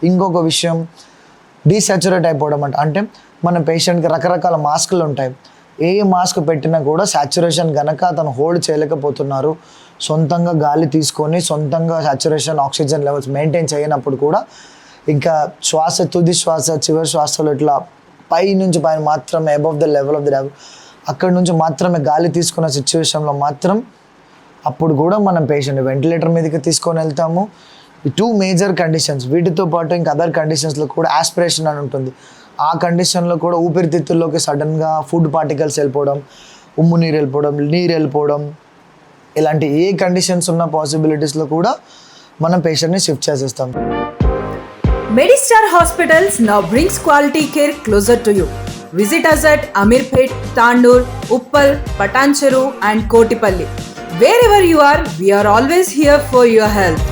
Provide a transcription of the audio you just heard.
ఇంకొక విషయం డీసాచురేట్ అయిపోవడం అంటే మన పేషెంట్కి రకరకాల మాస్కులు ఉంటాయి. ఏ మాస్క్ పెట్టినా కూడా సాచురేషన్ కనుక అతను హోల్డ్ చేయలేకపోతున్నారు, సొంతంగా గాలి తీసుకొని సొంతంగా సాచురేషన్ ఆక్సిజన్ లెవెల్స్ మెయింటైన్ చేయనప్పుడు కూడా ఇంకా తుది శ్వాస చివరి శ్వాసలో ఇట్లా పైన మాత్రమే above the level of the level అక్కడి నుంచి మాత్రమే గాలి తీసుకున్న సిచ్యువేషన్లో మాత్రం అప్పుడు కూడా మనం పేషెంట్ వెంటిలేటర్ మీదకి తీసుకొని వెళ్తాము. ఈ 2 మేజర్ కండిషన్స్, వీటితో పాటు ఇంకా అదర్ కండిషన్స్లో కూడా ఆస్పిరేషన్ అని ఉంటుంది. ఆ కండిషన్లో కూడా ఊపిరితిత్తుల్లోకి సడన్గా ఫుడ్ పార్టికల్స్ వెళ్ళిపోవడం, ఉమ్ము నీరు వెళ్ళిపోవడం ఇలాంటి ఏ కండిషన్స్ ఉన్న పాసిబిలిటీస్లో కూడా మనం పేషెంట్ని షిఫ్ట్ చేసేస్తాం. Medistar Hospitals now brings quality care closer to you. Visit us at Amirpet, Tandur, Uppal, Patancheru and Kotipalli. Wherever you are, we are always here for your health.